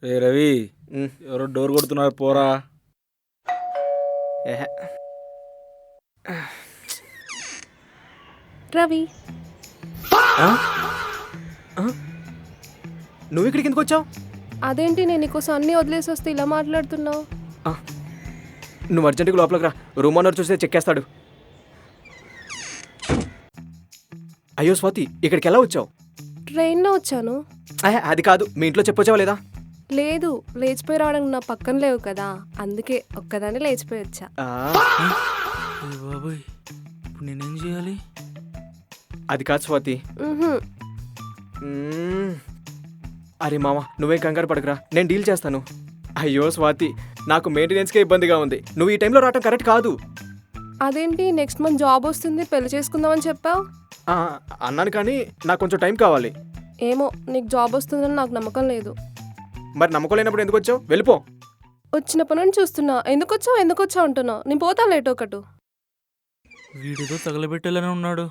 రే రవి, ఎవరో డోర్ కొడుతున్నారు పోరా. ఏహే. రవి, ఆ? ఆ? నువ్వు ఇక్కడికి ఎందుకు వచ్చావు? అదేంటి నేను నీకోసం అన్నీ వదిలేసి వస్తే ఇలా మాట్లాడుతున్నావు? నువ్వు అర్జెంటుగా లోపలికి రా, రూమ్ ఓనర్ చూస్తే చెక్కేస్తాడు. అయ్యో స్వాతి, ఇక్కడికి ఎలా వచ్చావు? ట్రైన్లో వచ్చాను. అది కాదు, మీ ఇంట్లో చెప్పొచ్చావా లేదా? లేదు, లేచిపోయి రావడానికి నా పక్కన లేవు కదా, అందుకే ఒక్కదాన్ని లేచిపోయి వచ్చా. బాబాయ్, ఇప్పుడు నేనేం చేయాలి? అది కాదు స్వాతి. ఉహుం. అరే మామ, నువ్వే కంగారు పడకురా, నేను డీల్ చేస్తాను. అయ్యో స్వాతి, నాకు మెయింటెనెన్స్కే ఇబ్బందిగా ఉంది. నువ్వు ఈ టైంలో రావటం కరెక్ట్ కాదు. అదేంటి నెక్స్ట్ మంత్ జాబ్ వస్తుంది, పెళ్లి చేసుకుందామని చెప్పావు? అన్నాను కానీ నాకు కొంచెం టైం కావాలి. ఏమో, నీకు జాబ్ వస్తుందని నాకు నమ్మకం లేదు. మరి నమ్మకం లేనప్పుడు ఎందుకు వచ్చావు? వెళ్ళిపో. వచ్చినప్పటి నుంచి చూస్తున్నా, ఎందుకు వచ్చావు అంటున్నా. నేను పోతా లేట్ ఒకటి. వీడితో తగలబెట్టాలని ఉన్నాడు.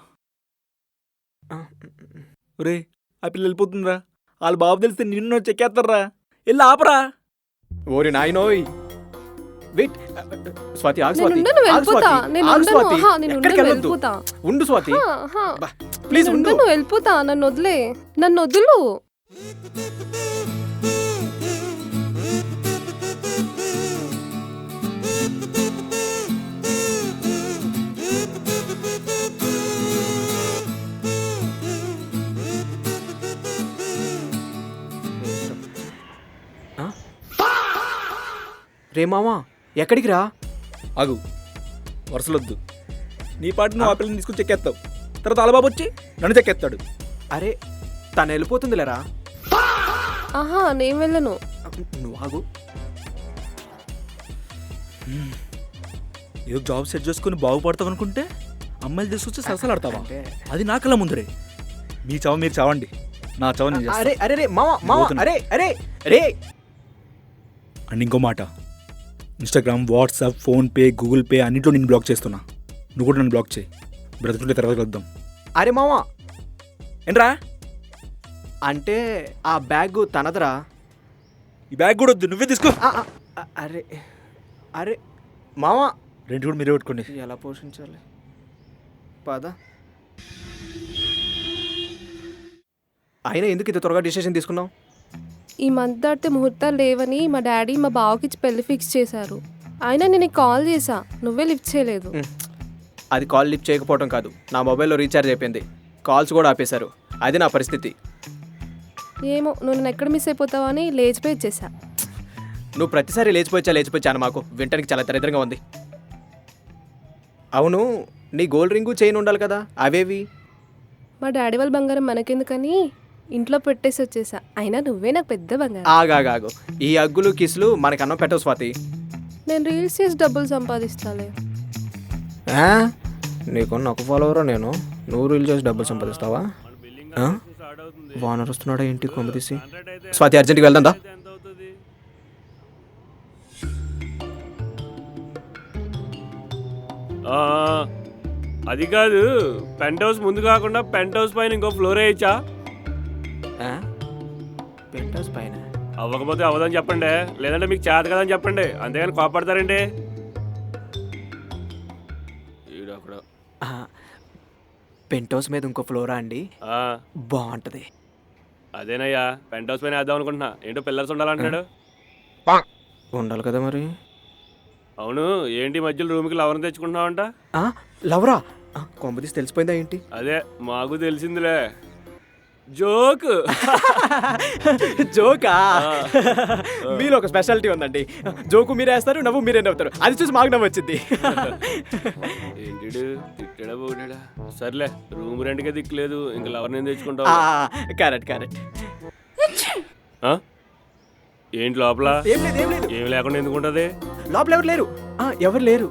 రే, ఆ పిల్ల వెళ్ళిపోతుందిరా. వాళ్ళ బాబు తెలిస్తే నిన్ను చెక్కేస్తారా. వెళ్ళి ఆపరా. ఓరి నాయనోయ్. వెయిట్ స్వాతి, ఆగు నేను స్వాతి, ఉండను, ఆగు వెళ్ళిపోతా. స్వాతి, నేను ఆగు ఉండను, స్వాతి. నేను ఎక్కడికి ఉండను, వెళ్ళొద్దు. వెళ్ళిపోతా. ఉండు స్వాతి, ప్లీజ్ నేను ఉండు. ఉండను, వెళ్ళిపోతా. నన్ను వదిలే, నన్ను వదులు. రే మామా, ఎక్కడికి రా? ఆగు, వరుసలొద్దు. నీ పాటు నువ్వు ఆ పిల్లని తీసుకుని చెక్కేస్తావు. తర్వాత అలబాబు వచ్చి నన్ను చెక్కేస్తాడు. అరే, తను వెళ్ళిపోతుందిలేరా. ఆహా, నేను వెళ్ళను. నువ్వు ఆగు. ఏదో జాబ్ సెట్ చేసుకుని బాగుపడతావు అనుకుంటే అమ్మాయిలు తీసుకొచ్చి సరసలాడతావా? అంటే అది నాకలా ముందరే. మీ చావ మీరు చావండి, నా చావ నేను చేస్తా. అరే అరే రే మామా, మామా, పోతున్నా. అరే అరే రే. అండ్ ఇంకో మాట, Instagram, WhatsApp, PhonePe, Google pay అన్నింటిలో నేను బ్లాక్ చేస్తున్నా. నువ్వు కూడా నన్ను బ్లాక్ చేయి. బ్రతుకుంటే తర్వాత కలుద్దాం. అరే మామా, ఏంట్రా? అంటే ఆ బ్యాగ్ తనదరా. ఈ బ్యాగ్ కూడా వద్దు, నువ్వే తీసుకో. అరే అరే మామా, రెంట్ కూడా మీరే పెట్టుకోండి. ఎలా పోషించాలి? పద. అయినా ఎందుకు ఇంత త్వరగా డిసిషన్ తీసుకున్నావు? ఈ మంత్ దాటితే ముహూర్తాలు లేవని మా డాడీ మా బావకి పెళ్లి ఫిక్స్ చేశారు. అయినా నేను నీకు కాల్ చేశా, నువ్వే లిఫ్ట్ చేయలేదు. అది కాల్ లిఫ్ట్ చేయకపోవడం కాదు, నా మొబైల్లో రీఛార్జ్ అయిపోయింది. కాల్స్ కూడా ఆపేశారు. అది నా పరిస్థితి. ఏమో, నువ్వు నన్ను ఎక్కడ మిస్ అయిపోతావా అని లేచిపోయి వచ్చేసా. నువ్వు ప్రతిసారి లేచిపోయిచ్చాను మాకు వింటానికి చాలా దరిద్రంగా ఉంది. అవును, నీ గోల్డ్ రింగు చైన్ ఉండాలి కదా, అవేవి? మా డాడీ వాళ్ళ బంగారం మనకెందుకని ఇంట్లో పెట్టేసి వచ్చేసా. అయినా నువ్వే నాకు పెద్ద బంగారం. ఆగాగాగు, ఈ అగ్గులు కిసులు మనకు అన్నం పెట్టవు స్వాతి. నేను రీల్స్ చేసి డబ్బులు సంపాదిస్తాలే. నీకున్న ఒక ఫాలోవరా నేను, నువ్వు రీల్ చేసి డబ్బులు సంపాదిస్తావా? వానర్ వస్తున్నాడా ఏంటి కొమ్మ తీసి? స్వాతి, అర్జెంట్కి వెళ్దా? అది కాదు, పెంట్ హౌస్ ముందు కాకుండా పెంట్ హౌస్ పైన ఇంకో ఫ్లోర్ వేయచ్చా? పెంట్ హౌస్ పైన అవ్వకపోతే అవ్వదని చెప్పండి, లేదంటే మీకు చేత కదని చెప్పండి, అంతేగాని కోపడతారండి. పెంట్ హౌస్ మీద ఇంకో ఫ్లోరా అండి? బాగుంటది. అదేనయ్యా, పెంట్ హౌస్ పైన వేద్దాం అనుకుంటున్నా. ఏంటో పిల్లర్స్ ఉండాలంటున్నాడు. ఉండాలి కదా మరి. అవును, ఏంటి మధ్యలో రూమ్కి లవర్ని తెచ్చుకుంటున్నావంట? లవరా? కొమ్మ తీసి తెలిసిపోయిందా ఏంటి? అదే మాకు తెలిసిందిలే. జోక్. జోకా? మీలో ఒక స్పెషాలిటీ ఉందండి. జోకు మీరే వేస్తారు, నవ్వు మీరే నవ్వుతారు. అది చూసి మాకు నవ్వు వచ్చింది. ఏంటి తిట్టడా పోడా? సర్లే, రూమ్ రెంట్కే దిక్కులేదు, ఇంకా లవర్ నేను తెచ్చుకుంటావు. Correct correct. ఏంటి లోపల? ఏం లేదు ఏం లేదు. ఏమి లేకుండా ఎందుకుంటది? లోపల ఎవరు లేరు. ఎవరు లేరు.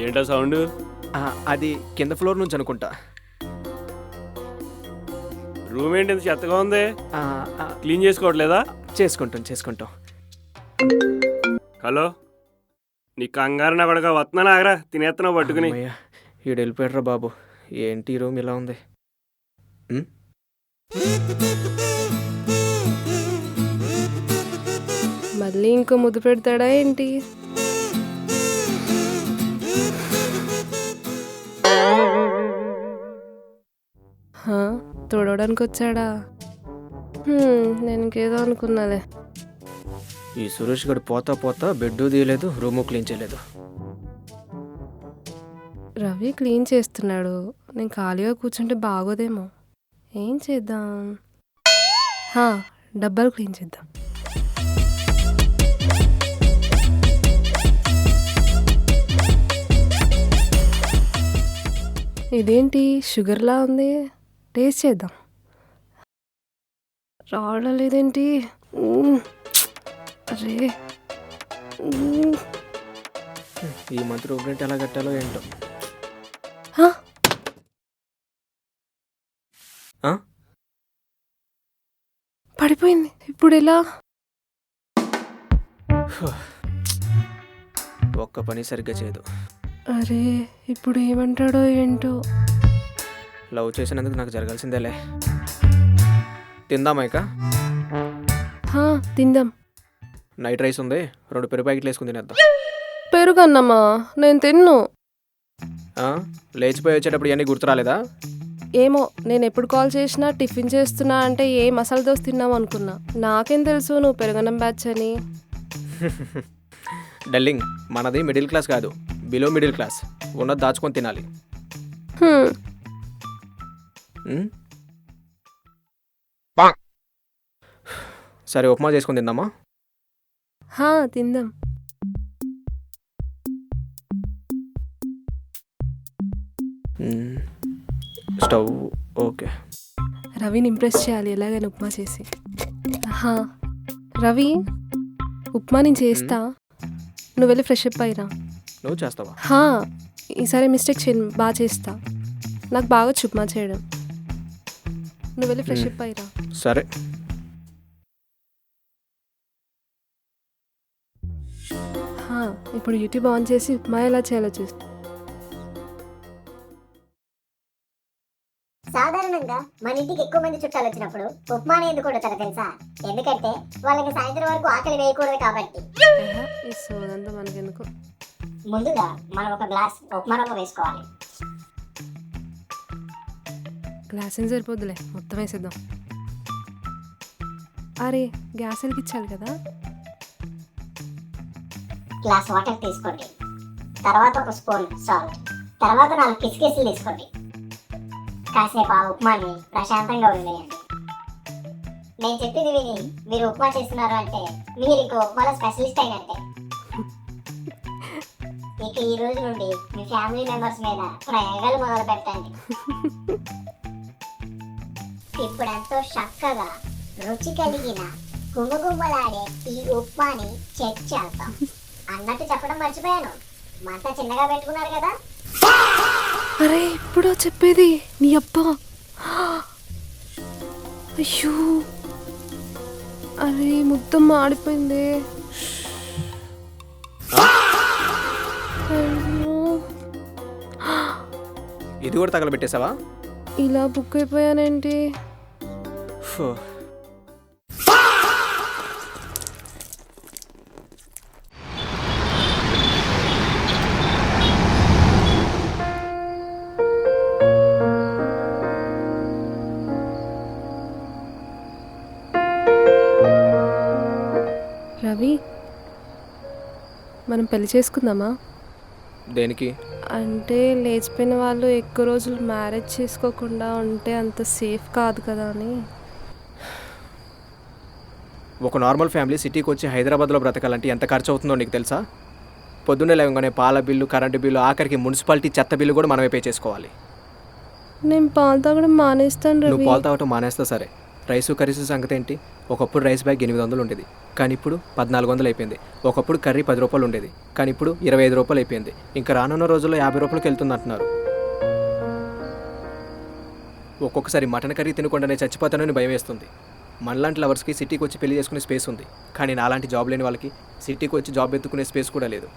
ఏంటా సౌండ్? అది కింద ఫ్లోర్ నుంచి అనుకుంటా. రూమ్ ఏంటి ఇంత చెత్తగా ఉంది? క్లీన్ చేసుకోవట్లేదా? చేసుకుంటాం. హలో, నీ కంగారు నా కొడక వస్తున్నాను, ఆగరా, తినేస్తున్నావు పట్టుకుని. ఈడు వెళ్ళిపోయాడ్రా బాబు. ఏంటి రూమ్ ఇలా ఉంది? మళ్ళీ ఇంకో ముద్దు పెడతాడా ఏంటి? హా, తోడవడానికి వచ్చాడా? నేను ఇంకేదో అనుకున్నాలే. ఈ సురేష్ గడు పోతా పోతా బెడ్ తీయలేదు, రూము క్లీన్ చేయలేదు. రవి క్లీన్ చేస్తున్నాడు, నేను ఖాళీగా కూర్చుంటే బాగోదేమో. ఏం చేద్దాం? డబ్బాలు క్లీన్ చేద్దాం. ఇదేంటి షుగర్లా ఉంది? టేస్ట్ చేద్దాం. రావడం లేదేంటి? అరే ఈ మంత్ రూమ్ రెంట్ ఎలా కట్టాలో ఏంటో. హా? పడిపోయింది. ఇప్పుడు ఎలా? ఒక్క పని సరిగ్గా చేయదు. అరే ఇప్పుడు ఏమంటాడో ఏంటో. లవ్ చేసినందుకు నాకు జరగాల్సిందేలే. తిందామా ఇక? తిందాం. నైట్ రైస్ ఉంది, 2 పెరుగు ప్యాకెట్లు వేసుకుని తినేద్దాం. పెరుగన్నమ్మా నేను తిన్ను. లేచిపోయి వచ్చేటప్పుడు ఇవన్నీ గుర్తు రాలేదా? ఏమో, నేను ఎప్పుడు కాల్ చేసినా టిఫిన్ చేస్తున్నా అంటే ఏ మసాలా దోశ తిన్నావు అనుకున్నా. నాకేం తెలుసు నువ్వు పెరుగన్నం బ్యాచ్ అని. డల్లింగ్, మనది మిడిల్ క్లాస్ కాదు, బిలో మిడిల్ క్లాస్. ఉన్నది దాచుకొని తినాలి. సరే ఉప్మా చేసుకొని తిందామా? తిందాం. Stove okay. రవిని ఇంప్రెస్ చేయాలి ఎలాగైనా ఉప్మా చేసి. రవి, ఉప్మా నేను చేస్తా, నువ్వు వెళ్ళి ఫ్రెష్ అప్ అయిరా. నువ్వు చేస్తావా? ఈసారి మిస్టేక్ చేయను, బాగా చేస్తా. నాకు బాగా ఉప్మా చేయడం. నువ్వు వెళ్ళి ఫ్రెష్ అప్ అయిరా. సరే. ఇప్పుడు యూట్యూబ్ ఆన్ చేసి ఉప్మా ఎలా చేయాలో చూస్తా. సాధారణంగా మన ఇంటికి ఎక్కువ మంది చుట్టాలు వచ్చినప్పుడు ఉప్మాని ఎందుకు వండుతారో తెలుసా? ఎందుకంటే వాళ్ళకి సాయంత్రం వరకు ఆకలి వేయకూడదు కాబట్టి. ఈ సోదంతా మనకెందుకు. ముందుగా మనం ఒక గ్లాస్ ఉప్మా రవ్వ వేసుకోవాలి. గ్లాస్ ఏం సరిపోద్దులే, మొత్తం వేసేద్దాం. అరే గ్యాస్ వెలిగించాలి కదా. గ్లాస్ వాటర్ తీసుకోండి. తర్వాత ఒక స్పూన్ సాల్ట్, తర్వాత 4 కిస్మిస్లు తీసుకోండి. కాసేపు ఆ ఉప్మాని ప్రశాంతంగా వదిలేయండి. నేను చెప్పింది విని మీరు ఉప్మా చేస్తున్నారు అంటే మీరు ఇంకో ఉప్మాలో స్పెషలిస్ట్ అయినట్టే. ఇక ఈ రోజు నుండి మీ ఫ్యామిలీ మెంబర్స్ మీద ప్రయోగాలు మొదలు పెట్టండి. ఇప్పుడు ఎంతో చక్కగా రుచి కలిగిన గుమగుమలాడే ఈ ఉప్మాని చెక్ చేద్దాం. అన్నట్టు చెప్పడం మర్చిపోయాను, మంట చిన్నగా పెట్టుకున్నారు కదా. అరే ఇప్పుడు చెప్పేది నీ అబ్బా. అయ్యో, అరే మొత్తం మాడిపోయింది. ఇది కూడా తగలబెట్టేసావా? ఇలా బుక్ అయిపోయానేంటి? రవి, మనం పెళ్లి చేసుకుందామా? దేనికి? అంటే లేచిపోయిన వాళ్ళు ఎక్కువ రోజులు మ్యారేజ్ చేసుకోకుండా ఉంటే అంత సేఫ్ కాదు కదా అని. ఒక నార్మల్ ఫ్యామిలీ సిటీకి వచ్చి హైదరాబాద్లో బ్రతకాలంటే ఎంత ఖర్చు అవుతుందో నీకు తెలుసా? పొద్దున్నే లేవగానే పాల బిల్లు, కరెంటు బిల్లు, ఆఖరికి మున్సిపాలిటీ చెత్త బిల్లు కూడా మనమే పే చేసుకోవాలి. నేను పాలు తాగడం మానేస్తాను రవి. నువ్వు పాలు తాగటం మానేస్తా సరే, రైసు కర్రీసు సంగతి ఏంటి? ఒకప్పుడు రైస్ బ్యాగ్ 800 ఉండేది, కానీ ఇప్పుడు 1400 అయిపోయింది. ఒకప్పుడు కర్రీ 10 రూపాయలు ఉండేది, కానీ ఇప్పుడు 25 రూపాయలు అయిపోయింది. ఇంకా రానున్న రోజుల్లో 50 రూపాయలకి వెళ్తుంది అంటున్నారు. ఒక్కొక్కసారి మటన్ కర్రీ తినకుండానే చచ్చిపోతానని భయం వేస్తుంది. మనలాంటి లవర్స్కి సిటీకి వచ్చి పెళ్లి చేసుకునే స్పేస్ ఉంది, కానీ నాలాంటి జాబ్ లేని వాళ్ళకి సిటీకి వచ్చి జాబ్ ఎత్తుకునే స్పేస్ కూడా లేదు.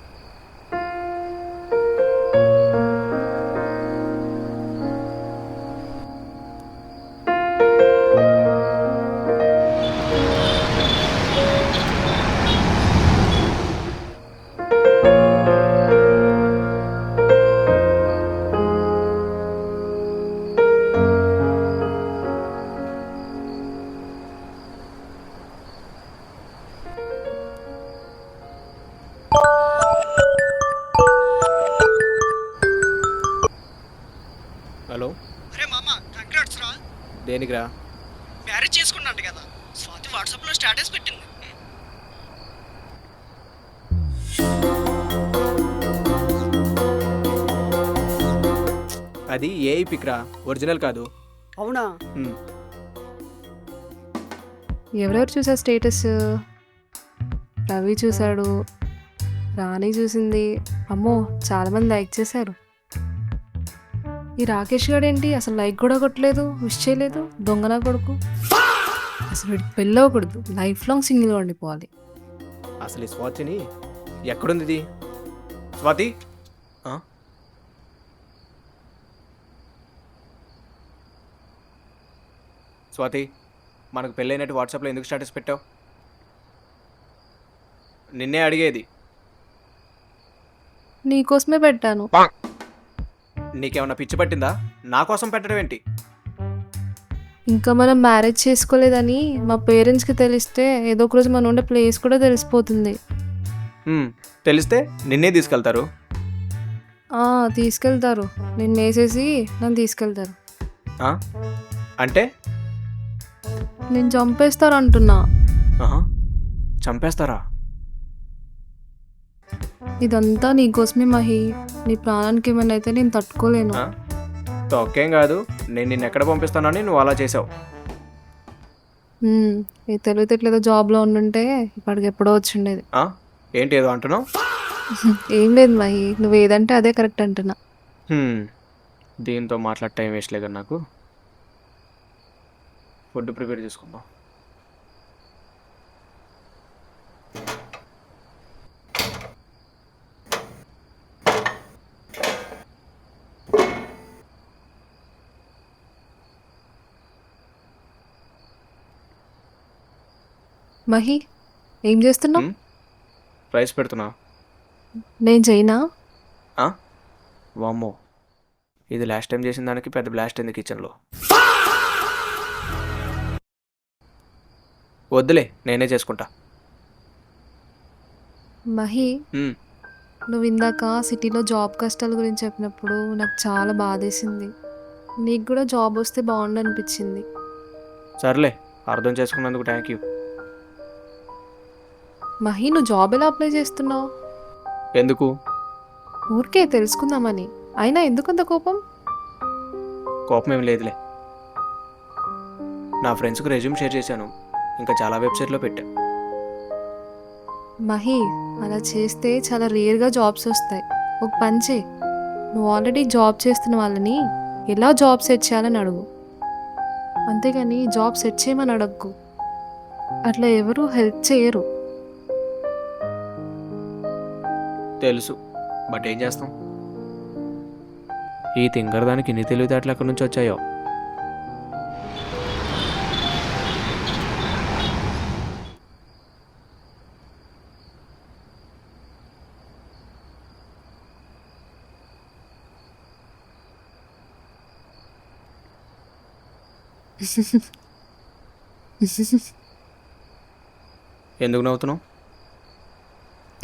హలో, అరే మామ కంగ్రాట్స్ రా. దేనికిరా? మ్యారేజ్ చేసుకున్నాంట కదా, స్వాతి వాట్సాప్లో స్టేటస్ పెట్టింది. అది ఏఐ పిక్రా, ఒరిజినల్ కాదు. అవునా? హ్మ్. ఎవరెవరు చూసారు స్టేటస్? రవి చూశాడు, రాణి చూసింది, అమ్మో చాలామంది లైక్ చేశారు. ఈ రాకేష్ గారు ఏంటి అసలు లైక్ కూడా కొట్టలేదు, విష్ చేయలేదు, దొంగనా కొడుకు. అసలు వీడికి పెళ్ళి అవ్వకూడదు, లైఫ్ లాంగ్ సింగిల్గా ఉండిపోవాలి. అసలు ఈ స్వాతిని ఎక్కడుంది ఇది? స్వాతి ఆ? స్వాతి, మనకు పెళ్ళైనట్టు వాట్సాప్లో ఎందుకు స్టేటస్ పెట్టావు? నిన్నే అడిగేది. నీకోసమే పెట్టాను. నీకేమన్నా పిచ్చి పట్టిందా? నా కోసం పెట్టడం ఏంటి? ఇంకా మనం మ్యారేజ్ చేసుకోలేదని మా పేరెంట్స్కి తెలిస్తే ఏదో ఒక రోజు మనం ఉండే ప్లేస్ కూడా తెలిసిపోతుంది. తెలిస్తే నిన్నే తీసుకెళ్తారు. తీసుకెళ్తారు, నిన్ను వేసేసి నన్ను తీసుకెళ్తారు. ఆ? అంటే నేను చంపేస్తారు అంటున్నా. ఆహా, చంపేస్తారా? ఇదంతా నీకోసమే మహి, నీ ప్రాణానికి ఏమైనా అయితే నేను తట్టుకోలేను. ఆ? తొక్కేం కాదు, నేను నిన్ను ఎక్కడ పంపిస్తానని నువ్వు అలా చేసావు. ఈ తెలివితేటలేదో జాబ్లో ఉండుంటే ఇప్పటికి ఎప్పుడో వచ్చిండేది. ఆ? ఏంటి ఏదో అంటున్నావు? ఏం లేదు మహి, నువ్వు ఏదంటే అదే కరెక్ట్ అంటున్నా. దీంతో మాట్లాడే టైం వేస్ట్ లేదు నాకు. ఫుడ్ ప్రిపేర్ చేసుకుందాం. మహి, ఏం చేస్తున్నావు? రైస్ పెడుతున్నా. నేను చేయనా? వామ్మో, ఇది లాస్ట్ టైం చేసిన దానికి పెద్ద బ్లాస్ట్ అయింది కిచెన్లో. వద్దులే, నేనే చేసుకుంటా. మహి, మ్మ్. నువ్వు ఇందాక సిటీలో జాబ్ కష్టాల గురించి చెప్పినప్పుడు నాకు చాలా బాధేసింది. నీకు కూడా జాబ్ వస్తే బాగుండు అనిపించింది. సర్లే, అర్థం చేసుకున్నందుకు థ్యాంక్ యూ. మహి, నువ్వు జాబ్ ఎలా అప్లై చేస్తున్నావు? ఎందుకు? ఊరికే తెలుసుకుందామని. అయినా ఎందుకంత కోపం? కోపం ఏం లేదులే. నా ఫ్రెండ్స్కి రెజ్యూమ్ షేర్ చేశాను, ఇంకా చాలా వెబ్సైట్లో పెట్టా. మహి, అలా చేస్తే చాలా రేర్గా జాబ్స్ వస్తాయి. ఒక పని చేయి, నువ్వు ఆల్రెడీ జాబ్ చేస్తున్న వాళ్ళని ఎలా జాబ్ సెట్ చేయాలని అడుగు, అంతేగాని జాబ్ సెట్ చేయమని అడగకు. అట్లా ఎవరు హెల్ప్ చేయరు. తెలుసు, బట్ ఏం చేస్తాం? ఈ తింగరదానికి ఇన్ని తెలివితేటలు ఎక్కడి నుంచి వచ్చాయో. ఎందుకు నవ్వుతున్నావు?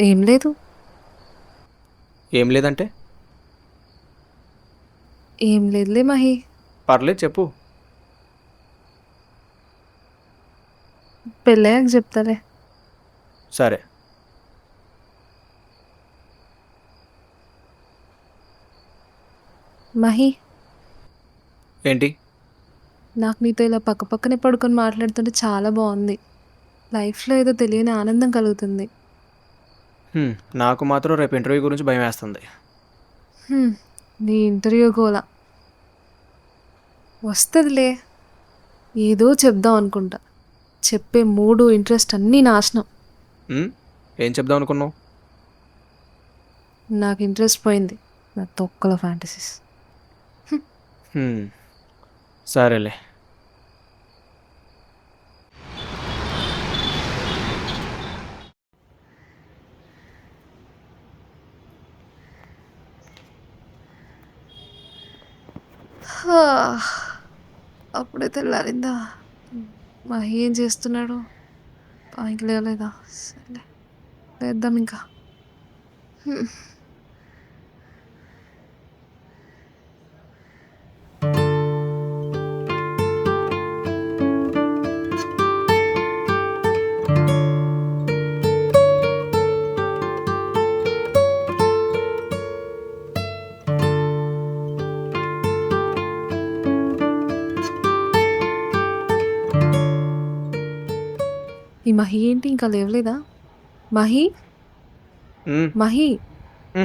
ఏం లేదు. ఏం లేదంటే? ఏం లేదులే మహి. పర్లేదు, చెప్పు. పెళ్ళయ్యాక చెప్తాలే. సరే. మహి, ఏంటి? నాకు నీతో ఇలా పక్కపక్కనే పడుకొని మాట్లాడుతుంటే చాలా బాగుంది. లైఫ్లో ఏదో తెలియని ఆనందం కలుగుతుంది. నాకు మాత్రం రేపు ఇంటర్వ్యూ గురించి భయం వేస్తుంది. నీ ఇంటర్వ్యూ గోలా వస్తుందిలే. ఏదో చెప్దాం అనుకుంటా, చెప్పే మూడు ఇంట్రెస్ట్ అన్నీ నాశనం. ఏం చెప్దాం అనుకున్నావు? నాకు ఇంట్రెస్ట్ పోయింది, నా తొక్కల ఫ్యాంటసీస్. సరేలే. అప్పుడే తెల్లారిందా? మహి ఏం చేస్తున్నాడు? పైకి లేవలేదా? సరే లేద్దాం ఇంకా. ఈ మహి ఏంటి ఇంకా లేవలేదా? మహి మహి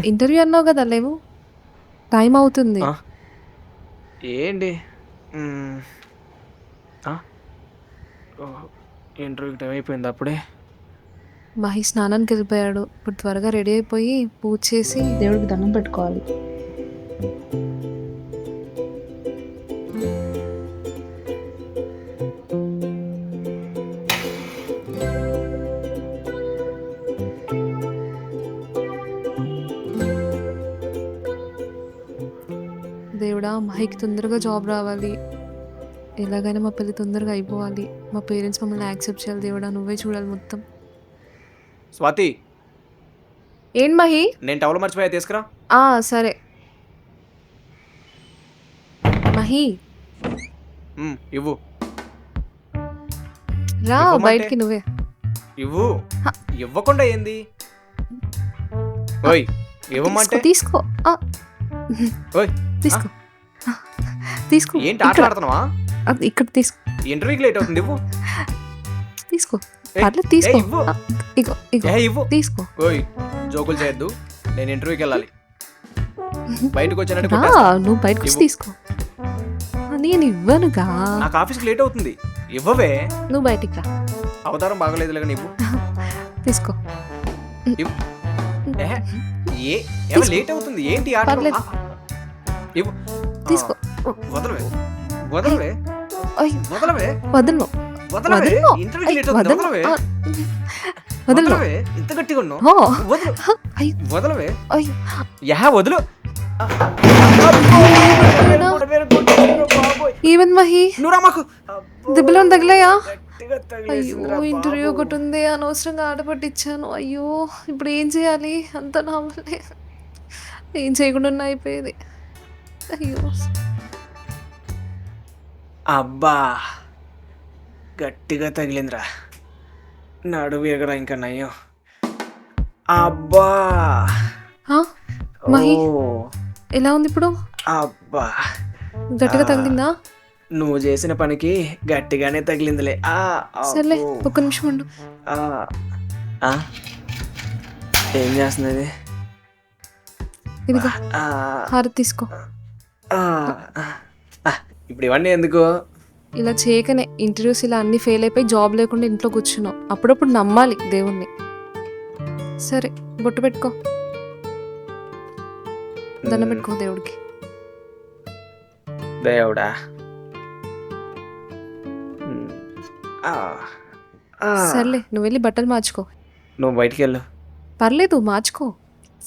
ఇంటర్వ్యూ అన్నావు కదా, లేవు, టైం అవుతుంది. ఏంటి ఇంటర్వ్యూకి టైం అయిపోయింది అప్పుడే. మహి స్నానానికి వెళ్ళిపోయాడు. ఇప్పుడు త్వరగా రెడీ అయిపోయి పూజ చేసి దేవుడికి దండం పెట్టుకోవాలి. దేవుడా, మహికి తొందరగా జాబ్ రావాలి, ఎలాగైనా మా పెళ్ళి తొందరగా అయిపోవాలి, మా పేరెంట్స్ మమ్మల్ని యాక్సెప్ట్ చేయాలి. దేవుడా, నువ్వే చూడాలి మొత్తం. స్వాతి, ఏంటి మహి? నేను టవల్ మర్చిపోయా, తీసుకురా. సరే మహి, ఇవ్వు రా ఇవ్వమంటే? బయటికి నువ్వే. ఇవ్వు. ఇవ్వకుండా ఏంది? ఓయ్, ఇవ్వమంటే తీసుకో ఓయ్ తీసుకో తీసుకో. ఏంటి ఆటలాడుతున్నావా? ఇక్కడ తీసుకో. ఇంటర్వ్యూకి లేట్ అవుతుంది, ఇవ్వు. తీసుకో, ఏయ్, పర్లేదు తీసుకో. ఇవ్వు. ఇగో ఇగో ఇవ్వు. తీసుకో. ఓయ్, జోకులు చేయొద్దు, నేను ఇంటర్వ్యూకి వెళ్ళాలి. బయటకు వచ్చినట్టు రా, కొట్టేస్తా. నువ్వు బయటకు వచ్చి ఇవ్వు. తీసుకో. నేను ఇవ్వనుగా. నాకు ఆఫీస్కి లేట్ అవుతుంది, ఇవ్వవే. నువ్వు బయటికి రా. అవతారం బాగలేదు లేక ఇవ్వు. తీసుకో. ఇవ్వు. ఏహే, ఏమో లేట్ అవుతుంది, ఏంటి ఆట? పర్లేదు. ఇవ్వు. తీసుకో. వదలవే, వదలవే, అయ్యో, వదలవే, వదలను వదలవే. వదలను. ఇంటర్వ్యూకి లేట్ అవుతుంది, వదలవే, వదలను. వదలవే. ఇంత గట్టిగా ఉన్నావు, ఓ, వదలు, అయ్యో, వదలవే. అయ్యో. వదలు. ఈవెన్ మహి, నువ్వురా మాకు. దెబ్బలో తగిలాయా? గట్టిగా తగిలేసిందిరా అయ్యో, ఇంటర్వ్యూ బాబు. ఒకటి ఉంది, అనవసరంగా ఆడపట్టించాను. అయ్యో, ఇప్పుడు ఏం చేయాలి? అంత నా వల్లే. ఏం చేయకుండా అయిపోయేది. అయ్యో, అబ్బా, గట్టిగా తగిలిందిరా, నడువు ఎగరా ఇంకా నయ్యం. అబ్బా, ఆ, మహి ఓ, ఎలా ఉంది ఇప్పుడు? అబ్బా, గట్టిగా తగిలిందా? నువ్వు చేసిన పనికి గట్టిగానే తగిలిందిలే. సర్లే, అబ్బో. ఒక్క నిమిషం ఉండు. ఆ, ఏం చేస్తున్నది? ఇదిగో హారతి తీసుకో. ఇప్పుడు ఇవన్నీ ఎందుకు? ఇలా చేయకనే ఇంటర్వ్యూస్ ఇలా అన్ని ఫెయిల్ అయిపోయి జాబ్ లేకుండా ఇంట్లో కూర్చున్నావు. అప్పుడప్పుడు నమ్మాలి దేవుణ్ణి. సరే, బొట్టు పెట్టుకో, దండం పెట్టుకో దేవుడికి. దేవుడా. సర్లే, నువ్వు వెళ్ళి బట్టలు మార్చుకో. నువ్వు బయటికి వెళ్ళు. పర్లేదు, మార్చుకో.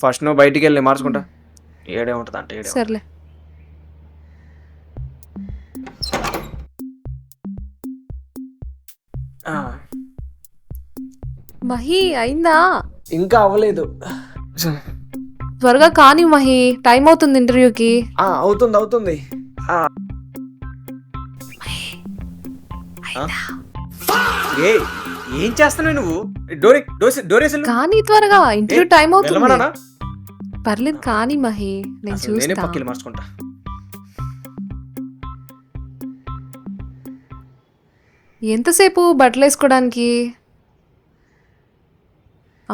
ఫస్ట్ నువ్వు బయటికి వెళ్ళి మార్చుకుంటా. ఏడే ఉంటుంది అంటే ఏడే. సర్లే. మహి, అయిందా? ఇంకా అవ్వలేదు. త్వరగా కానీ మహి, టైం అవుతుంది ఇంటర్వ్యూకి. అవుతుంది అవుతుంది. ఏయ్, ఏం చేస్తున్నావు నువ్వు? డోరేసి కానీ త్వరగా, ఇంటర్వ్యూ టైం అవుతుంది. వెళ్ళమన్నానా? పర్లేదు కానీ మహి, నేను అసలు నేనే చూస్తా. పక్కకి మార్చుకుంటా. ఎంతసేపు బట్టలు వేసుకోవడానికి?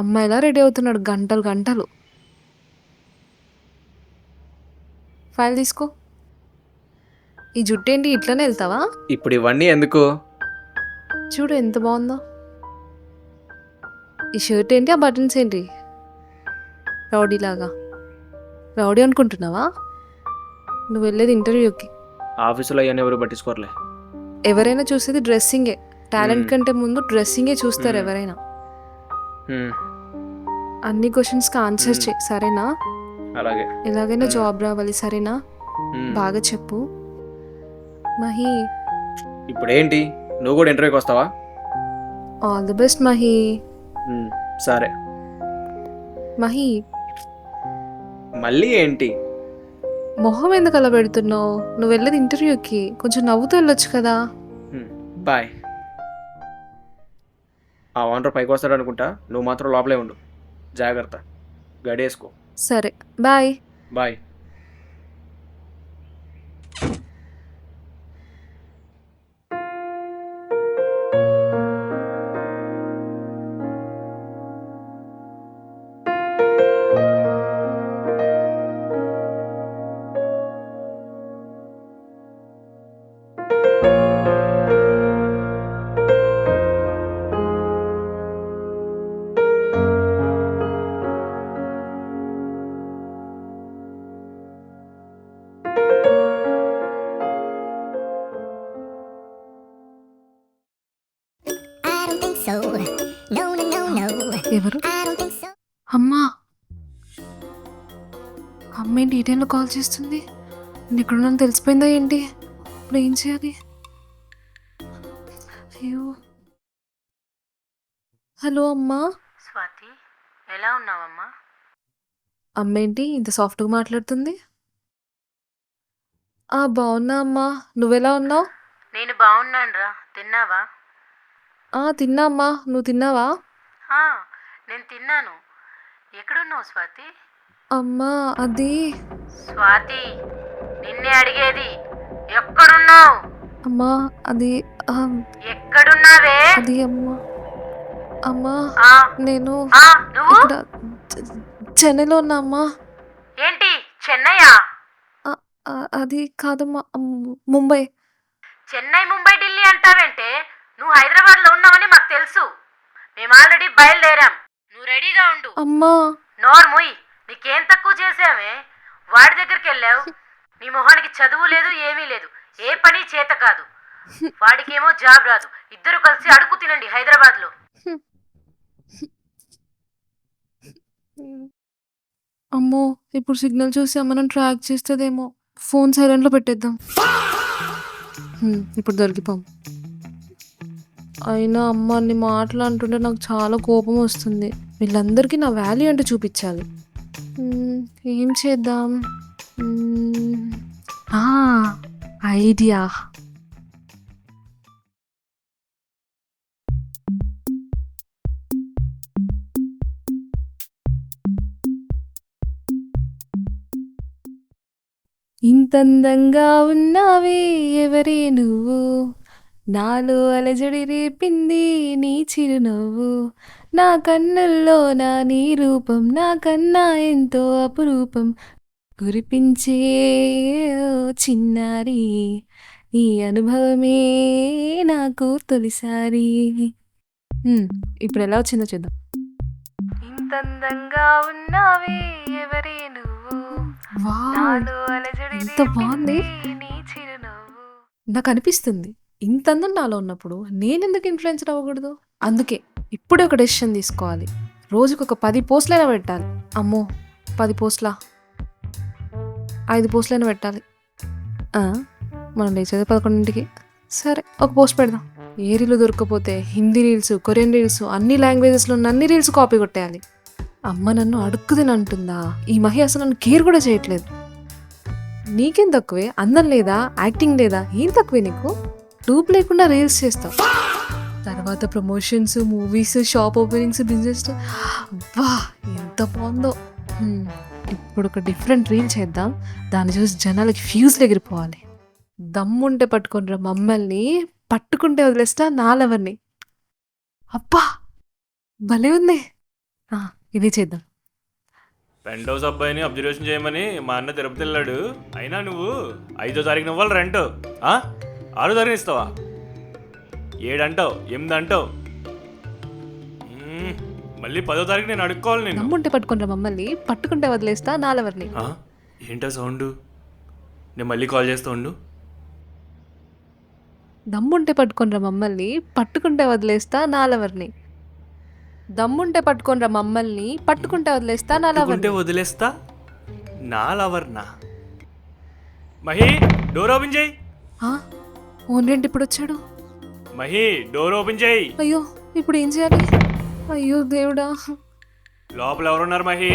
అమ్మాయిలా రెడీ అవుతున్నాడు, గంటలు గంటలు. ఫైల్ తీసుకో. ఈ జుట్టు ఏంటి ఇట్లనే వెళ్తావా? ఇప్పుడు ఇవన్నీ ఎందుకు? చూడు ఎంత బాగుందో. ఈ షర్ట్ ఏంటి, ఆ బటన్స్ ఏంటి? రౌడీలాగా. రౌడీ అనుకుంటున్నావా? నువ్వు వెళ్ళేది ఇంటర్వ్యూకి. ఆఫీసులో అవన్నీ ఎవరు పట్టించుకోరలే. ఎవరైనా చూసేది డ్రెస్సింగే. టాలెంట్ కంటే ముందు డ్రెస్సింగే చూస్తారు ఎవరైనా. అన్ని క్వశ్చన్స్కి ఆన్సర్ చేయి, సరేనా? అలాగే. ఎలాగైనా జాబ్ రావాలి, సరేనా? బాగా చెప్పు మహి. ఇప్పుడు ఏంటి, నువ్వు కూడా ఇంటర్వ్యూకి వస్తావా? All the best Mahi. సరే. మహి, మళ్ళీ ఏంటి? మొహం ఎందుకు అలా పెడుతున్నావు? నువ్వు వెళ్ళేది ఇంటర్వ్యూకి, కొంచెం నవ్వుతూ వెళ్ళొచ్చు కదా. బాయ్. ఆ ఓనర్ పైకి వస్తాడు అనుకుంటా, నువ్వు మాత్రం లోపలే ఉండు. జాగ్రత్త, గడేసుకో. సరే, బాయ్. బాయ్. అమ్మా అమ్మ ఏంటి ఈ టైంలో కాల్ చేస్తుంది? నేను ఎక్కడున్నాను తెలిసిపోయిందా ఏంటి? ఇప్పుడు ఏం చేయాలి? అయ్యో. హలో అమ్మా. స్వాతి, ఎలా ఉన్నావమ్మా? అమ్మ ఏంటి ఇంత సాఫ్ట్గా మాట్లాడుతుంది? బాగున్నా అమ్మా, నువ్వెలా ఉన్నావు? నేను బాగున్నానురా. తిన్నావా? తిన్నా అమ్మా, నువ్వు తిన్నావా? ఆ, నేను తిన్నాను. ఎక్కడున్నావు స్వాతి? అమ్మా అది స్వాతి, నిన్నే అడిగేది. ఎక్కడున్నావు? అమ్మా అది ఎక్కడున్నావే? అది అమ్మా అమ్మా ఆ, నేను ఆ, నువ్వు ఇక్కడ చెన్నైలో ఉన్నా అమ్మా. ఏంటి చెన్నైయా? అది కాదమ్మా, ముంబై. చెన్నై, ముంబై, ఢిల్లీ అంటావంటే నువ్వు హైదరాబాద్లో ఉన్నావని మాకు తెలుసు. మేము ఆల్రెడీ బయలుదేరాం. నువ్వు రెడీగా ఉండు. అమ్మా నోర్ముయ్, నీకేం తక్కువ చేసావే? వాడి దగ్గరికి వెళ్ళావు. నీ మొహానికి చదువు లేదు, ఏమీ లేదు, ఏ పని చేత కాదు. వాడికేమో జాబ్ రాదు. ఇద్దరు కలిసి అడుగు తినండి హైదరాబాద్లో. అమ్మో, ఇప్పుడు సిగ్నల్ చూసి అమ్మను ట్రాక్ చేస్తుందేమో. ఫోన్ సైలెంట్లో పెట్టేద్దాం. ఇప్పుడు దొరికిపోం. అయినా అమ్మ అన్ని మాటలు అంటుంటే నాకు చాలా కోపం వస్తుంది. వీళ్ళందరికీ నా వాల్యూ అంటే చూపించాలి. ఏం చేద్దాం? ఐడియా. ఇంతందంగా ఉన్నావే ఎవరే నువ్వు, నాలో అలజడి రేపింది నీ చిరునవ్వు, నా కన్నుల్లో నా నీ రూపం నాకన్నా ఎంతో అపురూపం, కురిపించే ఓ చిన్నారి ఈ అనుభవమే నాకు తొలిసారి. ఇప్పుడు ఎలా వచ్చిందో చూద్దాం. ఇంతందంగా ఉన్నావే ఎవరే నువ్వు, ఎంత బాగుంది. నాకు అనిపిస్తుంది ఇంత అందం నాలో ఉన్నప్పుడు నేనెందుకు ఇన్ఫ్లుయెన్సర్ అవ్వకూడదు. అందుకే ఇప్పుడే ఒక డెసిషన్ తీసుకోవాలి. రోజుకు ఒక 10 పోస్టులైనా పెట్టాలి. అమ్మో 10 పోస్టులా, 5 పోస్టులైనా పెట్టాలి. మనం లేచేది 11ంటికి. సరే ఒక పోస్ట్ పెడదాం. ఏ రీలు దొరకపోతే హిందీ రీల్స్, కొరియన్ రీల్స్, అన్ని లాంగ్వేజెస్లో ఉన్న అన్ని రీల్స్ కాపీ కొట్టేయాలి. అమ్మ నన్ను అడుక్కుదని అంటుందా? ఈ మహి అసలు నన్ను కేర్ కూడా చేయట్లేదు. నీకేం తక్కువే? అందం లేదా? యాక్టింగ్ లేదా? ఏం తక్కువే నీకు? డూప్ లేకుండా రీల్స్ చేస్తావు. తర్వాత promotions, movies, shop openings, business. అబ్బా ఎంత బాగుందో. ఇప్పుడు ఒక డిఫరెంట్ రీల్ చేద్దాం. దాన్ని చూసి జనాలకి ఫ్యూజ్లు ఎగిరిపోవాలి. దమ్ముంటే పట్టుకుంటారా మమ్మల్ని, పట్టుకుంటే వదిలేస్తా నాలెవర్ని. అబ్బా భలే ఉంది. ఇది చేద్దాం. పెంట్ హౌస్ అబ్బాయిని అబ్జర్వేషన్ చేయమని మా అన్న తిరుపతి వెళ్ళాడు. అయినా నువ్వు 5వ తారీఖున ఇవ్వాలి రెంట్. 6వ తారీఖున ఇస్తావా? 7 అంటావు, 8 అంటావు. మళ్ళీ 10వ తారీఖు నేను అడుక్కోవాలి. నేను దమ్ముంటే పట్టుకుంటారా మమ్మల్ని, పట్టుకుంటే వదిలేస్తా నాలెవర్ని. ఏంటో సౌండ్? నేను మళ్ళీ కాల్ చేస్తా ఉండు. దమ్ముంటే పట్టుకుంటారా మమ్మల్ని, పట్టుకుంటే వదిలేస్తా నాలెవర్ని. దమ్ముంటే పట్టుకోనరా మమ్మల్ని, పట్టుకుంటే వదిలేస్తా నా పట్టుకుంటే వదిలేస్తా నా లవర్నా? మహి డోర్ ఓపెన్ చేయి. ఓన్ రెంట్ ఇప్పుడు వచ్చాడు. మహి డోర్ ఓపెన్ చేయి. అయ్యో ఇప్పుడు ఏం చేయాలి? అయ్యో దేవుడా, లోపల ఎవరున్నారు మహి?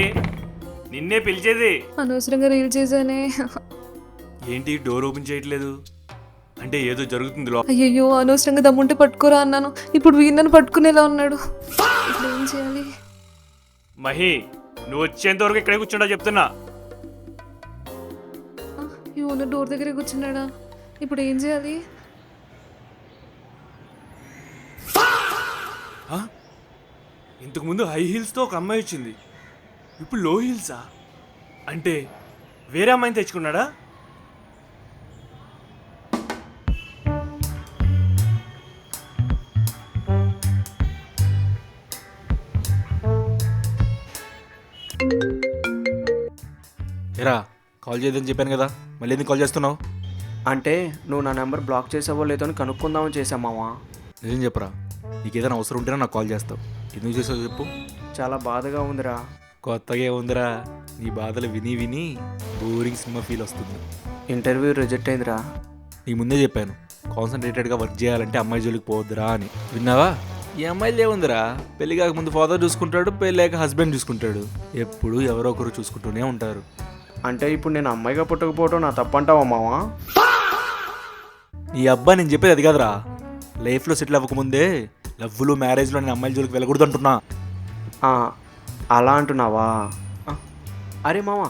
నిన్నే పిలిచేది. అనవసరంగా రీల్ చేశానే. ఏంటి డోర్ ఓపెన్ చేయట్లేదు? అంటే ఏదో జరుగుతుంది లోపల. అయ్యయ్యో అనవసరంగా దమ్ముంటే పట్టుకోరా అన్నాను. ఇప్పుడు వీళ్ళని పట్టుకునేలా ఉన్నాడు. ఇప్పుడు ఏం చేయాలి? మహి నువ్వు వచ్చేంత వరకు ఇక్కడే కూర్చుంటా చెప్తున్నా. ఈ ఓనర్ డోర్ దగ్గరే కూర్చున్నాడా? ఇప్పుడు ఏం చేయాలి? ఇంతకుముందు హై హీల్స్తో ఒక అమ్మాయి వచ్చింది, ఇప్పుడు లో హీల్సా? అంటే వేరే అమ్మాయిని తెచ్చుకున్నాడా? ఎరా కాల్ చేయదని చెప్పాను కదా, మళ్ళీ ఎందుకు కాల్ చేస్తున్నావు? అంటే నువ్వు నా నెంబర్ బ్లాక్ చేసావో లేదో అని కనుక్కుందామని చేసామావా. నిజం చెప్పరా, నీకు ఏదైనా అవసరం ఉంటేనే నాకు కాల్ చేస్తావు. ఎందుకు చేసావు చెప్పు. చాలా బాధగా ఉందిరా. కొత్తగా ఏముందిరా, నీ బాధలు విని విని బోరింగ్ సినిమా ఫీల్ వస్తుంది. ఇంటర్వ్యూ రిజెక్ట్ అయిందిరా. నీకు ముందే చెప్పాను, కాన్సన్ట్రేటెడ్గా వర్క్ చేయాలంటే అమ్మాయి జోలికి పోవద్దురా అని. విన్నావా? ఈ అమ్మాయిలు ఏముందిరా, పెళ్లి కాకముందు ఫాదర్ చూసుకుంటాడు, పెళ్ళాక హస్బెండ్ చూసుకుంటాడు. ఎప్పుడు ఎవరో ఒకరు చూసుకుంటూనే ఉంటారు. అంటే ఇప్పుడు నేను అమ్మాయిగా పుట్టకపోవడం నా తప్పంటావా మావా? నీ అబ్బా నేను చెప్పేది అది కాదురా, లైఫ్లో సెటిల్ అవ్వకముందే లవ్లు మ్యారేజ్లో నేను అమ్మాయిల జోలికి వెళ్ళకూడదు అంటున్నా. అలా అంటున్నావా? అరే మావా,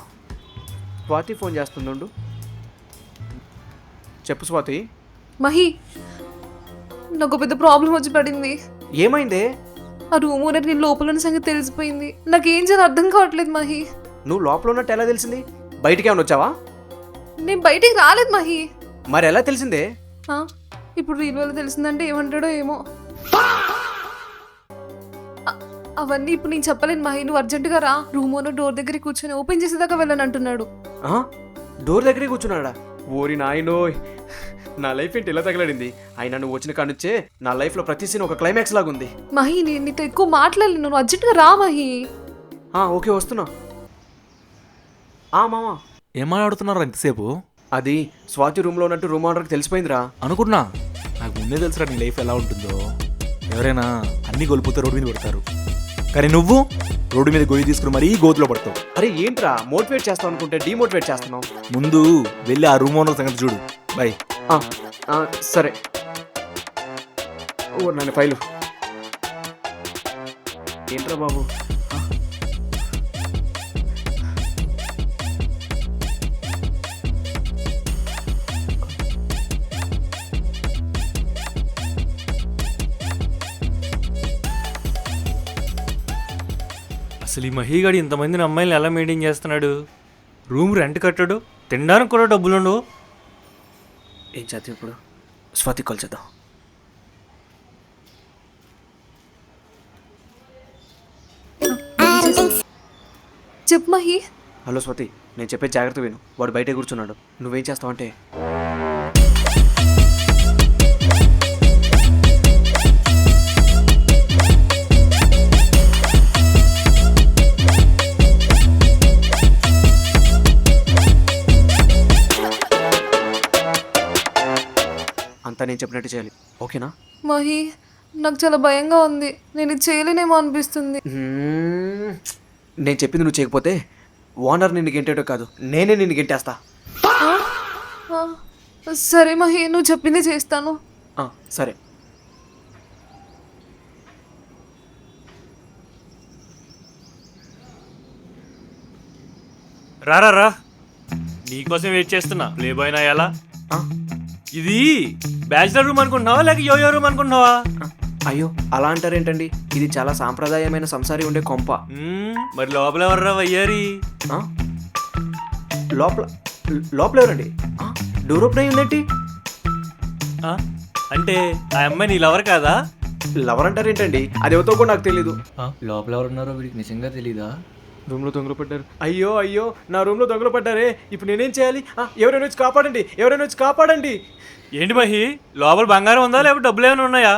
స్వాతి ఫోన్ చేస్తుండు. చెప్పు స్వాతి. మహి, నాకు పెద్ద ప్రాబ్లం వచ్చి పడింది. ఏమైందే? ఆ రూమ్ ఓనర్ నేను లోపల ఉన్న సంగతి తెలిసిపోయింది. నాకేం చేయాలో అర్థం కావట్లేదు మహి. నువ్వు లోపల ఉన్నట్టు ఎలా తెలిసింది? బయటికి ఏమైనా వచ్చావా? నేను బయటికి రాలేదు మహి. మరి ఎలా తెలిసిందే? ఇప్పుడు రీల్ వల్ల తెలిసిందంటే ఏమంటాడో ఏమో. అవన్నీ ఇప్పుడు నేను చెప్పలేను మహి. నువ్వు అర్జెంటుగా రా. రూమ్ ఓనర్ డోర్ దగ్గర కూర్చొని ఓపెన్ చేసేదాకా వెళ్ళని అంటున్నాడు. డోర్ దగ్గరే కూర్చున్నాడా? ఓరి నాయనోయ్, నా లైఫ్ ఏంటి ఇలా తగలడింది? అయినా నువ్వు వచ్చిన కాడి నుంచే నా లైఫ్లో ప్రతి సీన్ ఒక క్లైమాక్స్ లాగుంది. మహి, నేను నీతో ఎక్కువ మాట్లాడలేను. నువ్వు అర్జెంటుగా రా మహి. ఓకే, వస్తున్నా. మామా, ఏం మాట్లాడుతున్నారు ఎంతసేపు? అది స్వాతి రూమ్లో ఉన్నట్టు రూమ్ ఓనర్కి తెలిసిపోయిందిరా. అనుకున్నా, నాకు ముందే తెలుసురా నీ లైఫ్ ఎలా ఉంటుందో. ఎవరైనా అన్ని గొలుపుతో రోడ్డు మీద పడతారు, కానీ నువ్వు రోడ్డు మీద గొయ్యి తీసుకుని మరీ గోతులో పడతావు. అరే ఏంట్రా, మోటివేట్ చేస్తావు అనుకుంటే డీమోటివేట్ చేస్తున్నావు. ముందు వెళ్ళి ఆ రూమ్ ఓనర్ సంగతి చూడు. బాయ్. సరే. నన్ను ఫైలు ఏంట్రా బాబు? అసలు ఈ మహిగాడు ఇంతమందిని అమ్మాయిలు ఎలా మెయింటైన్ చేస్తున్నాడు? రూమ్ రెంట్ కట్టాడు, తినడానికి కూడా డబ్బులు ఉండవు. ఏం చేద్దాం ఇప్పుడు? స్వాతి కాల్ చేద్దాం. చెప్పు మహి. హలో స్వాతి, నేను చెప్పే జాగ్రత్త విను. వాడు బయటే కూర్చున్నాడు. నువ్వేం చేస్తావంటే, అంతా నేను చెప్పినట్టు చేయాలి. ఓకేనా? మహి, నాకు చాలా భయంగా ఉంది. నేను ఇది చేయలేనేమో అనిపిస్తుంది. నేను చెప్పింది నువ్వు చేయకపోతే ఓనర్ నిన్ను గెంటేటో కాదు, నేనే నిన్ను గెంటేస్తా. సరే మహి, నువ్వు చెప్పింది చేస్తాను. సరే. రా నీకోసం వెయిట్ చేస్తున్నా. ప్లే బాయ్ నా ఎలా? ఇది బ్యాచిలర్ రూమ్ అనుకుంటున్నావా లేక యోయో రూమ్ అనుకుంటున్నావా? అయ్యో, అలా అంటారేంటండి? ఇది చాలా సాంప్రదాయమైన సంసారి ఉండే కొంప. మరి లోపల ఎవర్రా వయ్యారి? లోపల లోపల ఎవరండి? డోర్ ఓపెన్ అయ్యి ఉందేంటి? అంటే ఆ అమ్మాయి నీ లవర్ కాదా? లవర్ అంటారేంటండి? అది ఎవరితో కూడా నాకు తెలీదు. లోపల ఎవరున్నారో వీడికి నిజంగా తెలీదా? రూమ్లో దొంగలు పడ్డారు. అయ్యో అయ్యో, నా రూమ్లో దొంగలు పడ్డారే. ఇప్పుడు నేనేం చేయాలి? ఎవరైనా వచ్చి కాపాడండి, ఎవరైనా వచ్చి కాపాడండి. ఏంటి మహి, లోపల బంగారం ఉందా లేకపోతే డబ్బులు ఏమైనా ఉన్నాయా?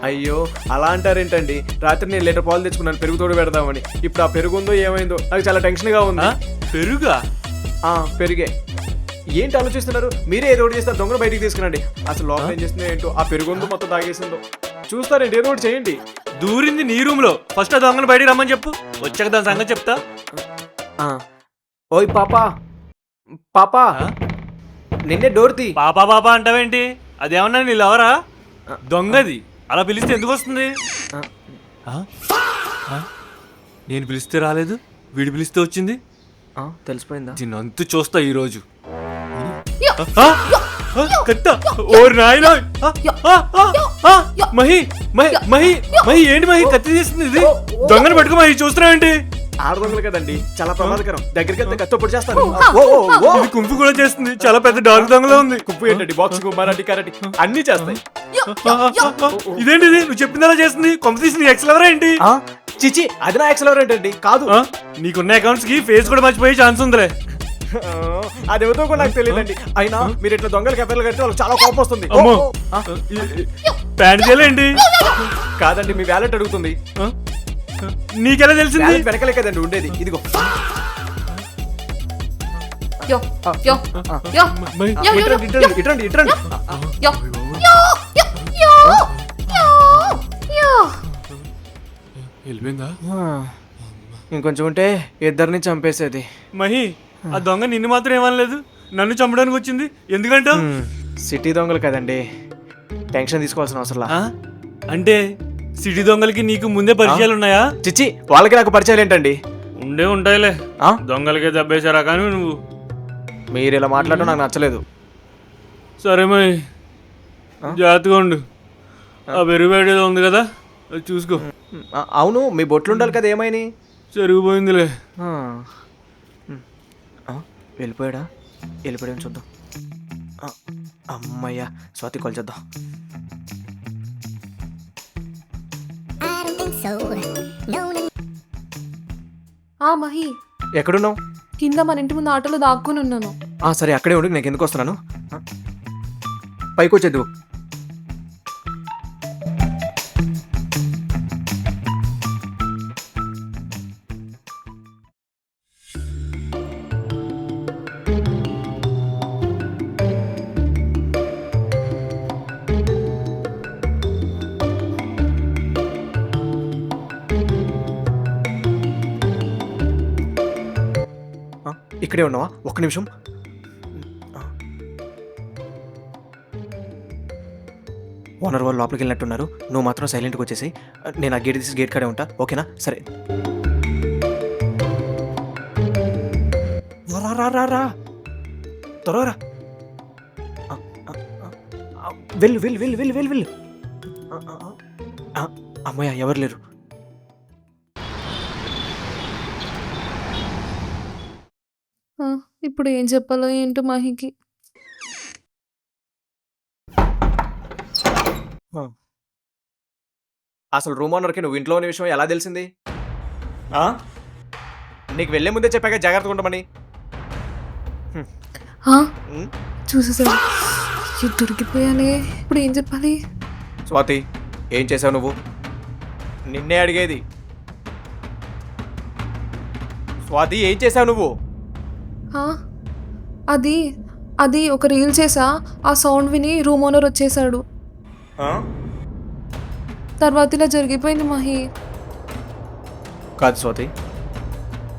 అయ్యో, అలా అంటారేంటండి? రాత్రి నేను లీటర్ పాలు తెచ్చుకున్నాను పెరుగు తోడు పెడదామని. ఇప్పుడు ఆ పెరుగు ఉందో ఏమైందో నాకు చాలా టెన్షన్గా ఉంది. పెరుగా? పెరిగే. ఏంటి ఆలోచిస్తున్నారు? మీరే ఏదో ఒకటి చేస్తారు, దొంగను బయటికి తీసుకురండి. అసలు లోపల ఏం చేస్తుందో ఏంటో, ఆ పెరుగు ఉందో మొత్తం తాగేసిందో చూస్తారేంటి? ఏదో ఒకటి చేయండి. దూరింది నీ రూమ్ లో, ఫస్ట్ ఆ దొంగను బయటికి రమ్మని చెప్పు, వచ్చాక దాని సంగతి చెప్తా. ఓయ్ పాపా, పాపా, నిన్నే డోర్ తీ. పాపా పాపా అంటావేంటి? అదేమన్నా నీ లవరా? దొంగది, అలా పిలిస్తే ఎందుకు వస్తుంది? నేను పిలిస్తే రాలేదు, వీడు పిలిస్తే వచ్చింది. తెలిసిపోయిందా? దీన్ని అంతు చూస్తా ఈరోజు. మహి మహి మహి మహి ఏంటి మహి కత్తి తీస్తుంది? ఇది దొంగను పట్టుకో మహి, చూస్తున్నావేంటి? ఆడదొంగలు కదండి, చాలా ప్రమాదకరం. దగ్గరికి వెళ్తే కత్తో పొడి చేస్తాను. ఇది కుంపు కూడా చేస్తుంది, చాలా పెద్ద డాగ్ దొంగలో ఉంది. కుంపు ఏంటండి? బాక్సింగ్, మరాఠీ, కరాటీ అన్ని చేస్తాయి. ఇదేంటిది నువ్వు చెప్పిందలా చేస్తుంది? కొంప తీసి నీ ఎక్స్ లవర్ ఏంటి? చిచి, అది నా ఎక్సలవర్ ఏంటండి? కాదు. నీకున్న అకౌంట్స్ కి ఫేస్ కూడా మర్చిపోయే ఛాన్స్ ఉందిలే. అది ఎవరితో కూడా నాకు తెలియదండి. అయినా మీరు ఇట్లా దొంగలకి ఎఫ్ఐఆర్ కడితే వాళ్ళకి చాలా కోపం వస్తుంది. ప్యాంట్ చేయలేండి? కాదండి, మీ వ్యాలెట్ అడుగుతుంది. నీకెలా తెలిసింది? వెనకలే కదండి ఉండేది, ఇదిగో. యో యో యో మై యో యో ఇట్రండి, ఇట్రండి, ఇట్రండి, ఇట్రండి. యో యో యో యో యో. వెళ్ళిపోయిందా? ఇంకొంచెం ఉంటే ఇద్దరిని చంపేసేది. మహి, ఆ దొంగ నిన్ను మాత్రం ఏమనలేదు, నన్ను చంపడానికి వచ్చింది ఎందుకంటే సిటీ దొంగలు కదండి, టెన్షన్ తీసుకోవాల్సిన అవసరం లా. అంటే సిటీ దొంగలకి నీకు ముందే పరిచయాలు ఉన్నాయా? చిచ్చి, వాళ్ళకి నాకు పరిచయాలు ఏంటండి? ఉండే ఉంటాయిలే, ఆ? దొంగలకే దెబ్బేశారా కానీ నువ్వు. మీరు ఇలా మాట్లాడటం నాకు నచ్చలేదు. సరే మహి, జాగ్రత్తగా ఉండు. ఆ బెరువేడి ఏదో ఉంది కదా, అది చూసుకో. అవును, మీ బొట్లు ఉండాలి కదా, ఏమైనాయి? జరిగిపోయిందిలే. వెళ్ళిపోయాడా? వెళ్ళిపోయాడని చూద్దాం. అమ్మయ్యా, స్వాతి కాల్ చేద్దాం. ఆ మహి, ఎక్కడున్నావు? కింద మన ఇంటి ముందు ఆటోలో దాక్కుని ఉన్నాను. సరే, అక్కడే ఉండి, నేను ఎందుకు వస్తున్నాను. పైకి వచ్చేద్దు. ఇక్కడే ఉన్నావా? ఒక్క నిమిషం. ఓనర్ వాళ్ళు లోపలికి వెళ్ళినట్టున్నారు, నువ్వు మాత్రం సైలెంట్గా వచ్చేసి, నేను ఆ గేట్ తీసి గేట్ కాడే ఉంటా, ఓకేనా? సరే, రా రా రా రా, త్వరగా రా. వెళ్ళు వెళ్ళు వెళ్ళు వెళ్ళు వెళ్ళు వెళ్ళు. అమ్మయ్య, ఎవరు లేరు. ఇప్పుడు ఏం చెప్పాలో ఏంటో మహికి. అసలు రూమ్ ఓనర్కి నువ్వు ఇంట్లో ఉన్న విషయం ఎలా తెలిసింది? నీకు వెళ్ళే ముందే చెప్పాక జాగ్రత్తగా ఉండమని. చూసేసా, దొరికిపోయానే. ఇప్పుడు ఏం చెప్పాలి? స్వాతి, ఏం చేసావు నువ్వు? నిన్నే అడిగేది. స్వాతి, ఏం చేసావు నువ్వు? అది అది ఒక రీల్ చేసా, ఆ సౌండ్ విని రూమ్ ఓనర్ వచ్చేసాడు. తర్వాత ఇలా జరిగిపోయింది మహి. కాదు స్వాతి,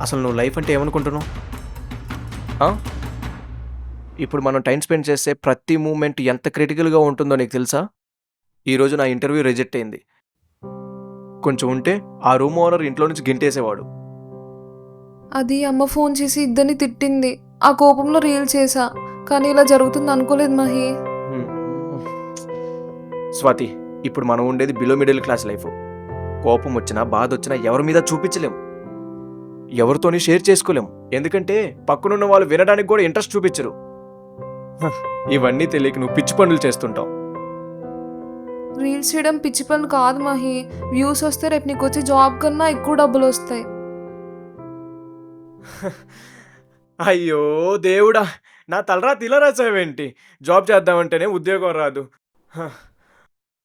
అసలు నువ్వు లైఫ్ అంటే ఏమనుకుంటున్నావు? ఇప్పుడు మనం టైం స్పెండ్ చేసే ప్రతి మూమెంట్ ఎంత క్రిటికల్గా ఉంటుందో నీకు తెలుసా? ఈరోజు నా ఇంటర్వ్యూ రిజెక్ట్ అయింది. కొంచెం ఉంటే ఆ రూమ్ ఓనర్ ఇంట్లో నుంచి గెంటేసేవాడు. అది అమ్మ ఫోన్ చేసి ఇద్దరిని తిట్టింది. ఆ కోపంలో రీల్ చేసా, కానీ ఇలా జరుగుతుంది అనుకోలేదు మహి. స్వాతి, ఇప్పుడు మనం ఉండేది బిలో మిడిల్ క్లాస్ లైఫ్. కోపం వచ్చినా బాధ వచ్చినా ఎవరి మీద చూపించలేం, ఎవరితోని షేర్ చేసుకోలేం, ఎందుకంటే పక్కనున్న వాళ్ళు వినడానికి కూడా ఇంట్రెస్ట్ చూపించరు. ఇవన్నీ తెలియక నువ్వు పిచ్చి పనులు చేస్తుంటావు. రీల్స్ చేయడం పిచ్చి పనులు కాదు మహి. వ్యూస్ వస్తే రేపు నీకు వచ్చే జాబ్ కన్నా ఎక్కువ డబ్బులు వస్తాయి. అయ్యో దేవుడా, నా తలరాత ఇలా రాసావేంటి? జాబ్ చేద్దామంటేనే ఉద్యోగం రాదు.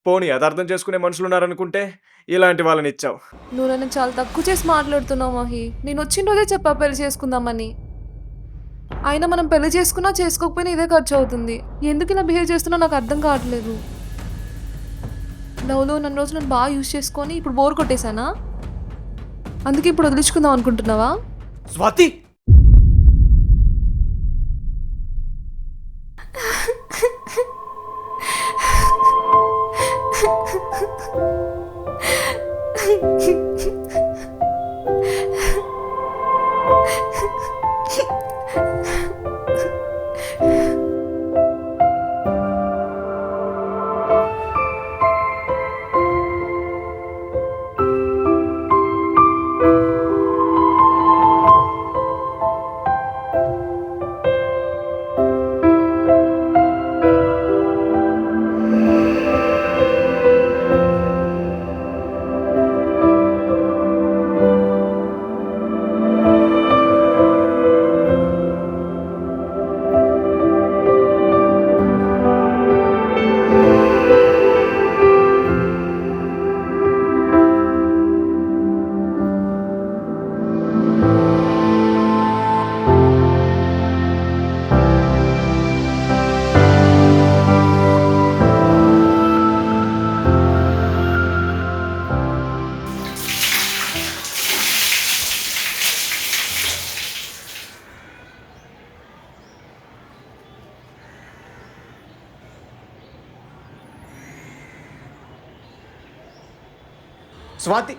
పోనీ అది అర్థం చేసుకునే మనుషులు ఉన్నారనుకుంటే ఇలాంటి వాళ్ళని ఇచ్చావు. నువ్వు నన్ను చాలా తక్కువ చేసి మాట్లాడుతున్నావు మహి. నేను వచ్చిన రోజే చెప్పా పెళ్లి చేసుకుందామని. అయినా మనం పెళ్లి చేసుకున్నా చేసుకోకపోయినా ఇదే ఖర్చు అవుతుంది. ఎందుకు ఇలా బిహేవ్ చేస్తున్నా నాకు అర్థం కావట్లేదు. లవ్లో నన్ను రోజు నన్ను బాగా యూజ్ చేసుకొని ఇప్పుడు బోర్ కొట్టేశానా? అందుకే ఇప్పుడు వదిలించుకుందాం అనుకుంటున్నావా? స్వాతి, స్వాతి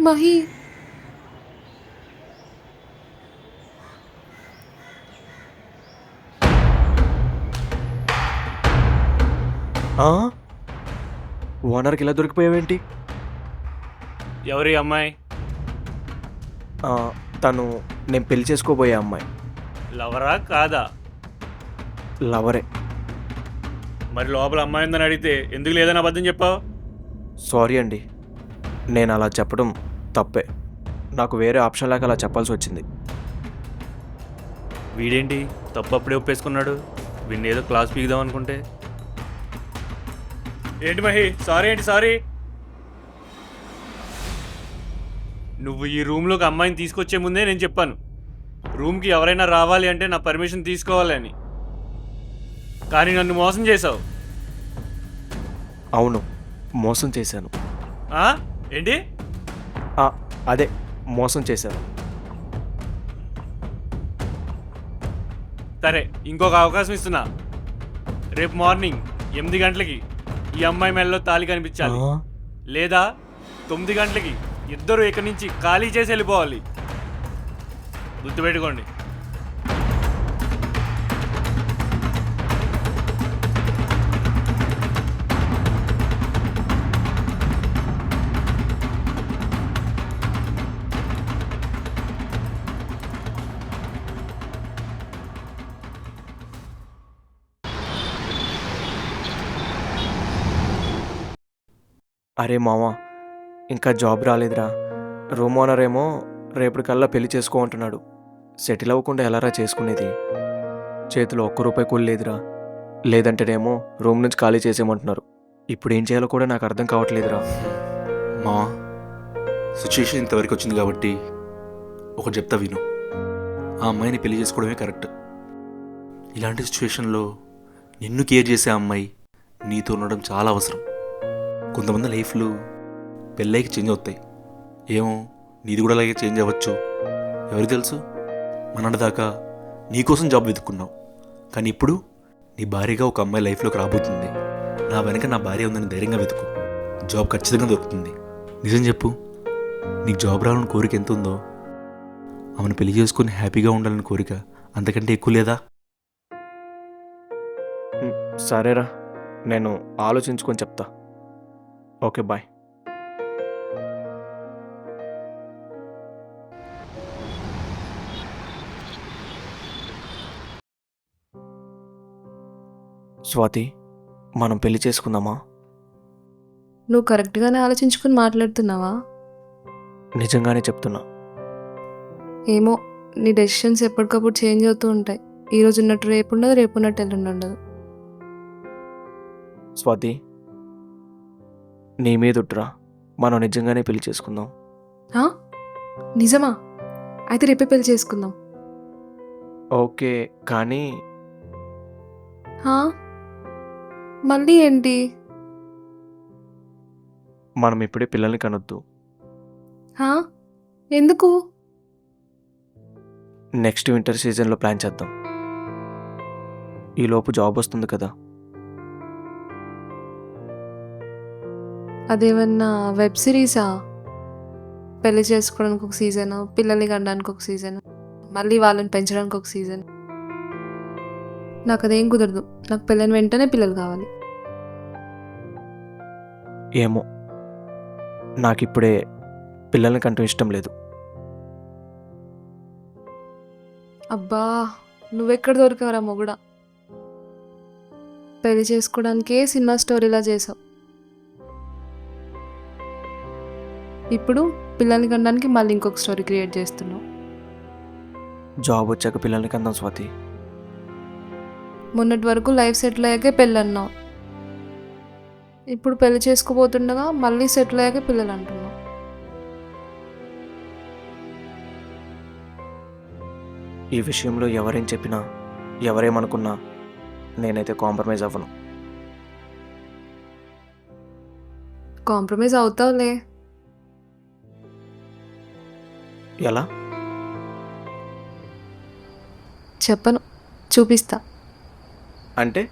మహి ఓనర్కి ఇలా దొరికిపోయావేంటి? ఎవరి అమ్మాయి? తను నేను పెళ్లి చేసుకోబోయే అమ్మాయి. లవరా కాదా? లవరే. మరి లోపల అమ్మాయి ఉందని అడిగితే ఎందుకు లేదని అబద్ధం చెప్పావు? సారీ అండి, నేను అలా చెప్పడం తప్పే. నాకు వేరే ఆప్షన్ లేక అలా చెప్పాల్సి వచ్చింది. వీడేంటి తప్పు అప్పుడే ఒప్పేసుకున్నాడు? వీడిని ఏదో క్లాస్ పీకుదాం అనుకుంటే. ఏంటి మహి, సారీ ఏంటి సారీ? నువ్వు ఈ రూమ్లోకి అమ్మాయిని తీసుకొచ్చే ముందే నేను చెప్పాను, రూమ్కి ఎవరైనా రావాలి అంటే నా పర్మిషన్ తీసుకోవాలి అని. కానీ నన్ను మోసం చేసావు. అవును, మోసం చేశాను. ఏంటి? అదే మోసం చేశాను. సరే, ఇంకొక అవకాశం ఇస్తున్నా. రేపు మార్నింగ్ 8 గంటలకి ఈ అమ్మాయి మెడలో తాళి కనిపించాలి, లేదా 9 గంటలకి ఇద్దరు ఇక్కడి నుంచి ఖాళీ చేసి వెళ్ళిపోవాలి. గుర్తుపెట్టుకోండి. అరే మామ, ఇంకా జాబ్ రాలేదురా. రూమ్ ఓనర్ ఏమో రేపటికల్లా పెళ్లి చేసుకో అంటున్నాడు. సెటిల్ అవ్వకుండా ఎలారా చేసుకునేది? చేతిలో ₹1 కూలి లేదురా. లేదంటేనేమో రూమ్ నుంచి ఖాళీ చేసేయమంటున్నారు. ఇప్పుడు ఏం చేయాలో కూడా నాకు అర్థం కావట్లేదురా. మా సిచ్యుయేషన్ ఇంతవరకు వచ్చింది కాబట్టి ఒకటి చెప్తా విను. ఆ అమ్మాయిని పెళ్లి చేసుకోవడమే కరెక్ట్. ఇలాంటి సిచ్యువేషన్లో నిన్ను కేర్ చేసే అమ్మాయి నీతో ఉండడం చాలా అవసరం. కొంతమంది లైఫ్లు పెళ్ళైకి చేంజ్ అవుతాయి. ఏమో నీది కూడా అలాగే చేంజ్ అవ్వచ్చు, ఎవరికి తెలుసు? మనదాకా నీకోసం జాబ్ వెతుక్కున్నావు, కానీ ఇప్పుడు నీ భార్యగా ఒక అమ్మాయి లైఫ్లోకి రాబోతుంది. నా వెనక నా భార్య ఉందని ధైర్యంగా వెతుకు, జాబ్ ఖచ్చితంగా దొరుకుతుంది. నిజం చెప్పు, నీకు జాబ్ రావాలని కోరిక ఎంత ఉందో, ఆమెను పెళ్లి చేసుకుని హ్యాపీగా ఉండాలని కోరిక అంతకంటే ఎక్కువ లేదా? సరేరా, నేను ఆలోచించుకొని చెప్తా. Okay, bye. స్వాతి, మనం పెళ్లి చేసుకుందామా? నువ్వు కరెక్ట్గానే ఆలోచించుకుని మాట్లాడుతున్నావా? నిజంగానే చెప్తున్నా. ఏమో, నీ డెసిషన్స్ ఎప్పటికప్పుడు చేంజ్ అవుతూ ఉంటాయి. ఈరోజు ఉన్నట్టు రేపు ఉండదు, రేపు ఉన్నట్టు ఎల్లుండి ఉండదు. స్వాతి, నీ మీదుట్రా, మనం నిజంగానే పెళ్లి చేసుకుందాం. నిజమా? అయితే రేపే పెళ్లి చేసుకుందాం. ఓకే, కానీ మళ్ళీ ఏంటి? మనం ఇప్పుడే పిల్లల్ని కనొద్దు. హా? ఎందుకు? నెక్స్ట్ వింటర్ సీజన్లో ప్లాన్ చేద్దాం. ఈలోపు జాబ్ వస్తుంది కదా. అదేమన్నా వెబ్ సిరీసా? పెళ్లి చేసుకోవడానికి ఒక సీజన్, పిల్లల్ని కనడానికి ఒక సీజన్, మళ్ళీ వాళ్ళని పెంచడానికి ఒక సీజన్. నాకు అదేం కుదరదు. నాకు పెళ్ళైన వెంటనే పిల్లలు కావాలి. ఏమో, నాకిప్పుడే పిల్లల్ని కంటూ ఇష్టం లేదు. అబ్బా, నువ్వెక్కడ దొరికావురా మొగుడా? పెళ్లి చేసుకోవడానికే సినిమా స్టోరీలా చేసావు. ఇప్పుడు పిల్లల్ని కనడానికి మళ్ళీ ఇంకొక స్టోరీ క్రియేట్ చేస్తున్నావు. జాబ్ వచ్చాక పిల్లల్ని కందాం స్వాతి. మొన్నటి వరకు లైఫ్ సెటిల్ అయ్యాకే పెళ్ళి అన్నావు. ఇప్పుడు పెళ్లి చేసుకోబోతుండగా మళ్ళీ సెటిల్ అయ్యాకే పిల్లలు అంటున్నావు. ఈ విషయంలో ఎవరేం చెప్పినా, ఎవరేమనుకున్నా నేనైతే కాంప్రమైజ్ అవ్వను. కాంప్రమైజ్ అవుతావులే. ఎలా? చెప్పను, చూపిస్తా. అంటే